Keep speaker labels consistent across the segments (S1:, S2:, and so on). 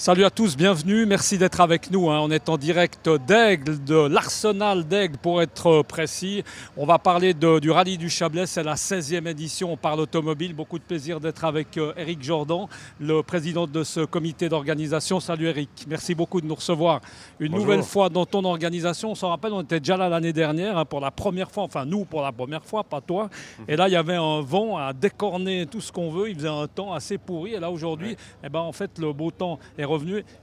S1: Salut à tous, bienvenue, merci d'être avec nous. On est en direct d'Aigle, de l'Arsenal d'Aigle pour être précis. On va parler du rallye du Chablais, c'est la 16e édition, on parle automobile. Beaucoup de plaisir d'être avec Éric Jordan, le président de ce comité d'organisation. Salut Éric, merci beaucoup de nous recevoir une nouvelle fois dans ton organisation. On s'en rappelle, on était déjà là l'année dernière pour la première fois, enfin nous pour la première fois, pas toi. Et là il y avait un vent à décorner tout ce qu'on veut, il faisait un temps assez pourri. Et là aujourd'hui, en fait le beau temps est revenu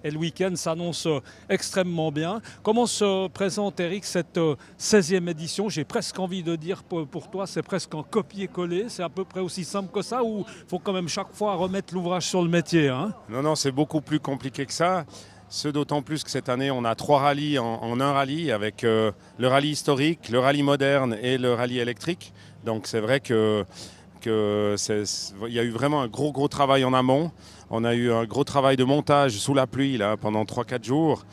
S1: et le week-end s'annonce extrêmement bien. Comment se présente, Éric, cette 16e édition? J'ai presque envie de dire pour toi, c'est presque un copier-coller. C'est à peu près aussi simple que ça ou il faut quand même chaque fois remettre l'ouvrage sur le métier, hein?
S2: Non, c'est beaucoup plus compliqué que ça. Ce d'autant plus que cette année, on a 3 rallyes en un rallye avec le rallye historique, le rallye moderne et le rallye électrique. Donc c'est vrai qu'il y a eu vraiment un gros travail en amont. On a eu un gros travail de montage sous la pluie là, pendant 3-4 jours.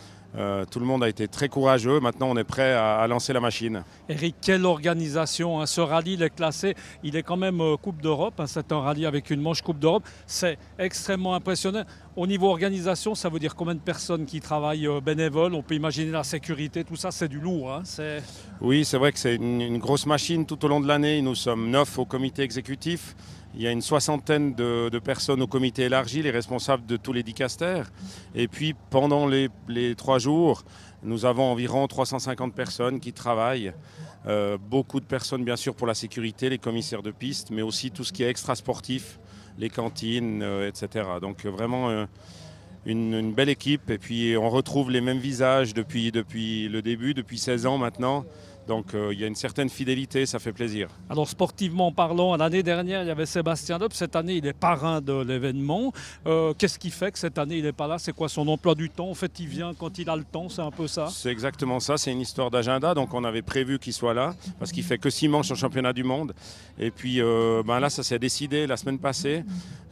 S2: Tout le monde a été très courageux. Maintenant, on est prêt à lancer la machine.
S1: Éric, quelle organisation, hein. Ce rallye, il est classé, il est quand même Coupe d'Europe. Hein. C'est un rallye avec une manche Coupe d'Europe. C'est extrêmement impressionnant. Au niveau organisation, ça veut dire combien de personnes qui travaillent bénévoles? On peut imaginer la sécurité, tout ça, c'est du lourd, hein.
S2: Oui, c'est vrai que c'est une grosse machine tout au long de l'année. Nous sommes 9 au comité exécutif. Il y a une 60aine de personnes au comité élargi, les responsables de tous les dicastères. Et puis pendant les 3 jours, nous avons environ 350 personnes qui travaillent. Beaucoup de personnes bien sûr pour la sécurité, les commissaires de piste, mais aussi tout ce qui est extra-sportif, les cantines, etc. Donc vraiment une belle équipe. Et puis on retrouve les mêmes visages depuis le début, depuis 16 ans maintenant. Donc il y a une certaine fidélité, ça fait plaisir.
S1: Alors sportivement parlant, l'année dernière, il y avait Sébastien Loeb. Cette année, il est parrain de l'événement. Qu'est-ce qui fait que cette année, il n'est pas là? C'est quoi son emploi du temps? En fait, il vient quand il a le temps, c'est un peu ça?
S2: C'est exactement ça, c'est une histoire d'agenda. Donc on avait prévu qu'il soit là, parce qu'il fait que 6 manches au championnat du monde. Et puis là, ça s'est décidé la semaine passée.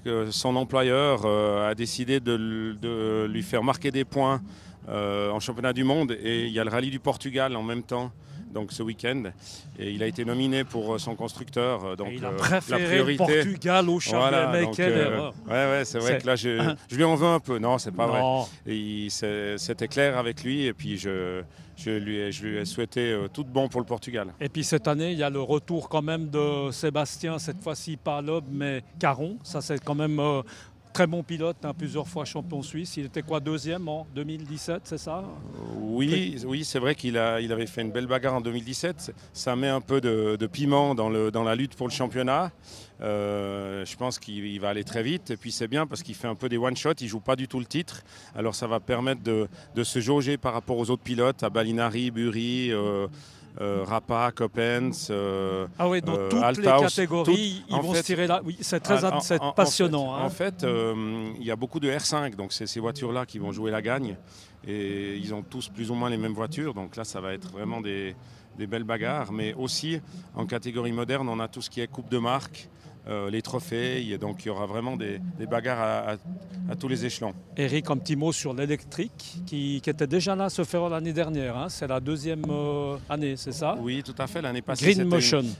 S2: Que son employeur a décidé de lui faire marquer des points en championnat du monde. Et il y a le rallye du Portugal en même temps. Donc ce week-end, et il a été nominé pour son constructeur. Donc,
S1: il a préféré
S2: la priorité,
S1: le Portugal au Chablais,
S2: voilà,
S1: mais quelle erreur.
S2: Ouais, c'est vrai que là, je lui en veux un peu. Non, c'est pas vrai. C'était clair avec lui, et puis je lui ai souhaité tout de bon pour le Portugal.
S1: Et puis cette année, il y a le retour quand même de Sébastien, cette fois-ci pas Loeb, mais Caron. Ça, c'est quand même... très bon pilote, hein, plusieurs fois champion suisse. Il était quoi, 2e en 2017, c'est ça?
S2: Oui, c'est vrai qu'il avait fait une belle bagarre en 2017. Ça met un peu de piment dans la lutte pour le championnat. Je pense qu'il va aller très vite. Et puis c'est bien parce qu'il fait un peu des one-shots. Il ne joue pas du tout le titre. Alors ça va permettre de se jauger par rapport aux autres pilotes, à Balinari, Bury, Rapa, Coppens,
S1: ah oui, dans toutes
S2: Althaus,
S1: les catégories, ils vont se tirer là. Oui, c'est très passionnant.
S2: En fait, il y a beaucoup de R5, donc c'est ces voitures-là qui vont jouer la gagne. Et ils ont tous plus ou moins les mêmes voitures, donc là, ça va être vraiment des belles bagarres. Mais aussi, en catégorie moderne, on a tout ce qui est coupe de marque, les trophées, donc il y aura vraiment des bagarres à tous les échelons.
S1: Éric, un petit mot sur l'électrique qui était déjà là à se faire l'année dernière, hein. C'est la 2e année, c'est ça?
S2: Oui, tout à fait. L'année passée,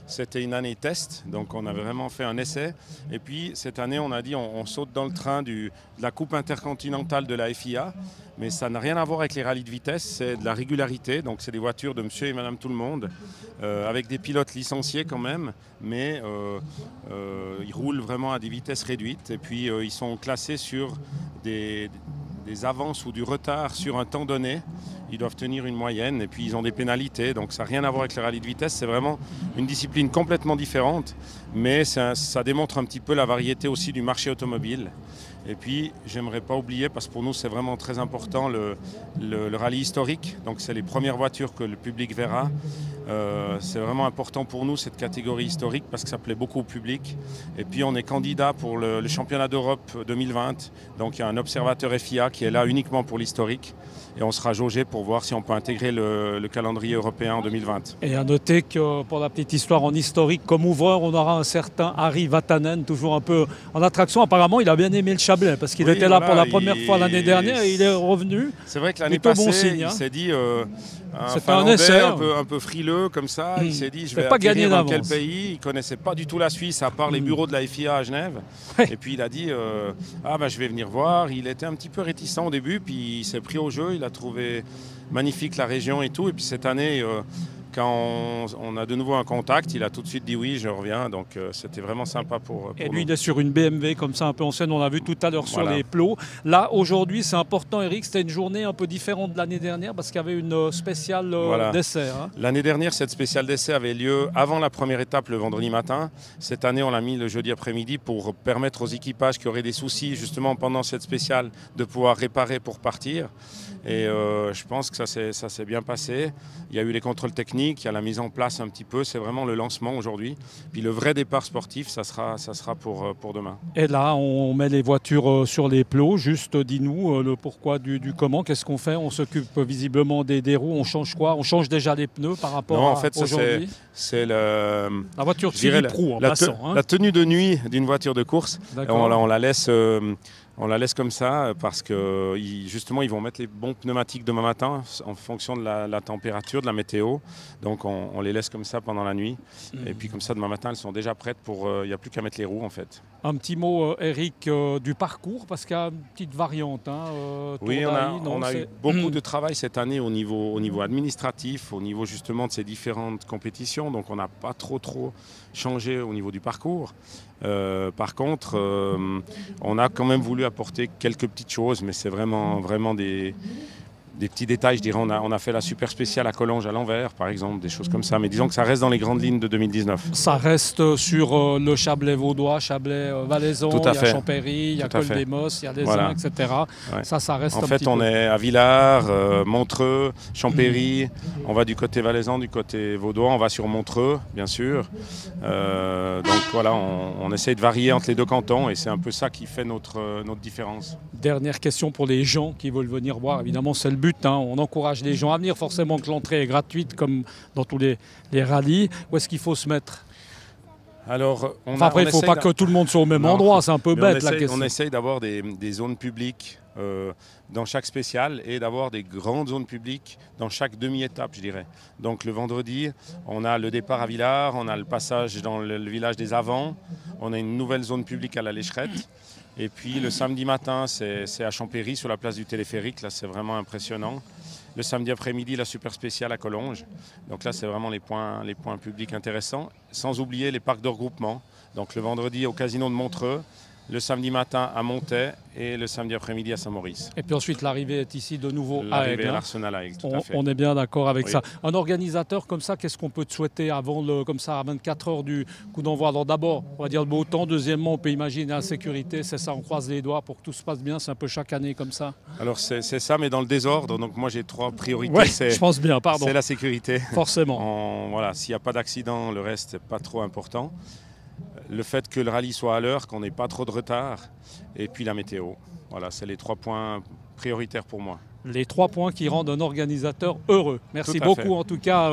S2: c'était une année test, donc on avait vraiment fait un essai. Et puis cette année, on a dit on saute dans le train de la Coupe intercontinentale de la FIA, mais ça n'a rien à voir avec les rallyes de vitesse, c'est de la régularité, donc c'est des voitures de monsieur et madame tout le monde, avec des pilotes licenciés quand même, mais ils roulent vraiment à des vitesses réduites et puis ils sont classés sur des avances ou du retard sur un temps donné. Ils doivent tenir une moyenne et puis ils ont des pénalités, donc ça n'a rien à voir avec le rallye de vitesse, c'est vraiment une discipline complètement différente, mais ça démontre un petit peu la variété aussi du marché automobile. Et puis, j'aimerais pas oublier, parce que pour nous, c'est vraiment très important, le rallye historique. Donc, c'est les premières voitures que le public verra. C'est vraiment important pour nous, cette catégorie historique, parce que ça plaît beaucoup au public. Et puis, on est candidat pour le championnat d'Europe 2020. Donc, il y a un observateur FIA qui est là uniquement pour l'historique. Et on sera jaugé pour voir si on peut intégrer le calendrier européen en 2020.
S1: Et à noter que pour la petite histoire en historique, comme ouvreur, on aura un certain Harry Vatanen, toujours un peu en attraction. Apparemment, il a bien aimé le Chablais parce qu'il était là pour la première fois l'année dernière et il est revenu.
S2: C'est vrai que l'année passée,
S1: bon signe,
S2: il s'est dit
S1: C'était un essai.
S2: Un peu frileux comme ça. Il s'est dit, je vais
S1: pas gagné
S2: dans quel pays. Il ne connaissait pas du tout la Suisse, à part les bureaux de la FIA à Genève. Et puis il a dit, je vais venir voir. Il était un petit peu réticent au début, puis il s'est pris au jeu. Il a trouvé magnifique la région et tout. Et puis cette année, quand on a de nouveau un contact, il a tout de suite dit oui, je reviens. Donc c'était vraiment sympa pour
S1: Et lui,
S2: nous.
S1: il est sur une BMW comme ça, un peu ancienne. On l'a vu tout à l'heure sur les plots. Là, aujourd'hui, c'est important, Eric. C'était une journée un peu différente de l'année dernière parce qu'il y avait une spéciale d'essai. Hein.
S2: L'année dernière, cette spéciale d'essai avait lieu avant la première étape le vendredi matin. Cette année, on l'a mis le jeudi après-midi pour permettre aux équipages qui auraient des soucis justement pendant cette spéciale de pouvoir réparer pour partir. Et je pense que ça s'est bien passé. Il y a eu les contrôles techniques. Il y a la mise en place un petit peu, c'est vraiment le lancement aujourd'hui. Puis le vrai départ sportif, ça sera pour demain.
S1: Et là, on met les voitures sur les plots. Juste dis-nous le pourquoi du comment. Qu'est-ce qu'on fait? On s'occupe visiblement des roues. On change quoi? On change déjà les pneus par rapport à aujourd'hui?
S2: C'est
S1: la voiture de Philippe Roux en passant.
S2: La tenue de nuit d'une voiture de course. On la laisse... On la laisse comme ça parce que justement ils vont mettre les bons pneumatiques demain matin en fonction de la température, de la météo. Donc on les laisse comme ça pendant la nuit. Et puis comme ça demain matin elles sont déjà prêtes pour... Il n'y a plus qu'à mettre les roues en fait.
S1: Un petit mot Eric du parcours parce qu'il y a une petite variante.
S2: Oui, on a eu beaucoup de travail cette année au niveau administratif, au niveau justement de ces différentes compétitions. Donc on n'a pas trop changé au niveau du parcours. Par contre, on a quand même voulu apporter quelques petites choses, mais c'est vraiment des petits détails. Je dirais, on a fait la super spéciale à Collonges à l'envers, par exemple, des choses comme ça. Mais disons que ça reste dans les grandes lignes de 2019.
S1: Ça reste sur le Chablais vaudois, Chablais valaisan, il y a Champéry, il y a Col-des-Mosses, il y a les uns, etc. Ouais. Ça reste
S2: en fait, on est à Villars, Montreux, Champéry. On va du côté valaisan, du côté vaudois. On va sur Montreux, bien sûr. Donc voilà, on essaye de varier entre les deux cantons et c'est un peu ça qui fait notre différence.
S1: Dernière question pour les gens qui veulent venir voir. Évidemment, c'est le but. On encourage les gens à venir. Forcément que l'entrée est gratuite comme dans tous les rallyes. Où est-ce qu'il faut se mettre?
S2: Alors,
S1: après, il ne faut pas que tout le monde soit au même endroit. C'est un peu bête la question.
S2: On essaye d'avoir des zones publiques dans chaque spéciale et d'avoir des grandes zones publiques dans chaque demi-étape, je dirais. Donc le vendredi, on a le départ à Villars, on a le passage dans le village des Avants, on a une nouvelle zone publique à la Lécherette. Et puis le samedi matin, c'est à Champéry, sur la place du téléphérique. Là, c'est vraiment impressionnant. Le samedi après-midi, la super spéciale à Collonges. Donc là, c'est vraiment les points publics intéressants. Sans oublier les parcs de regroupement. Donc le vendredi au Casino de Montreux, le samedi matin à Montaix et le samedi après-midi à Saint-Maurice.
S1: Et puis ensuite, l'arrivée est ici de nouveau à Aigle.
S2: L'arrivée à l'Arsenal à Aigle, tout à fait.
S1: On est bien d'accord avec ça. Un organisateur comme ça, qu'est-ce qu'on peut te souhaiter avant comme ça, à 24 heures du coup d'envoi? Alors d'abord, on va dire le beau temps. Deuxièmement, on peut imaginer la sécurité. C'est ça, on croise les doigts pour que tout se passe bien. C'est un peu chaque année comme ça.
S2: Alors c'est ça, mais dans le désordre. Donc moi, j'ai 3 priorités.
S1: Ouais, je pense bien, pardon.
S2: C'est la sécurité.
S1: Forcément.
S2: Voilà, s'il n'y a pas d'accident, le reste, c'est pas trop important. Le fait que le rallye soit à l'heure, qu'on n'ait pas trop de retard, et puis la météo. Voilà, c'est les 3 points prioritaires pour moi.
S1: Les 3 points qui rendent un organisateur heureux. Merci beaucoup en tout cas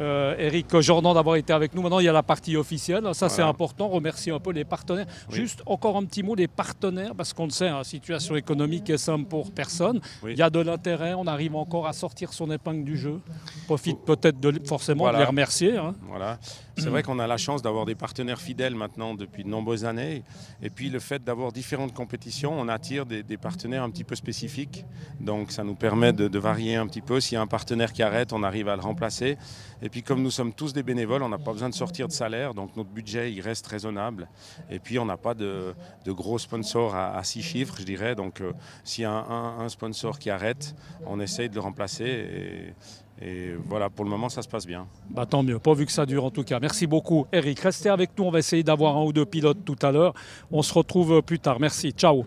S1: Eric Jordan d'avoir été avec nous. Maintenant il y a la partie officielle, ça voilà. C'est important, remercier un peu les partenaires. Oui. Juste encore un petit mot, les partenaires, parce qu'on le sait, la situation économique est simple pour personne. Oui. Il y a de l'intérêt, on arrive encore à sortir son épingle du jeu. On profite peut-être forcément de les remercier.
S2: Voilà. C'est vrai qu'on a la chance d'avoir des partenaires fidèles maintenant depuis de nombreuses années. Et puis le fait d'avoir différentes compétitions, on attire des partenaires un petit peu spécifiques. Donc ça nous permet de varier un petit peu. S'il y a un partenaire qui arrête, on arrive à le remplacer. Et puis comme nous sommes tous des bénévoles, on n'a pas besoin de sortir de salaire. Donc notre budget, il reste raisonnable. Et puis on n'a pas de gros sponsors à 6 chiffres, je dirais. Donc s'il y a un sponsor qui arrête, on essaye de le remplacer. Et voilà, pour le moment, ça se passe bien.
S1: Tant mieux, pas vu que ça dure en tout cas. Merci beaucoup, Eric. Restez avec nous, on va essayer d'avoir 1 ou 2 pilotes tout à l'heure. On se retrouve plus tard. Merci, ciao.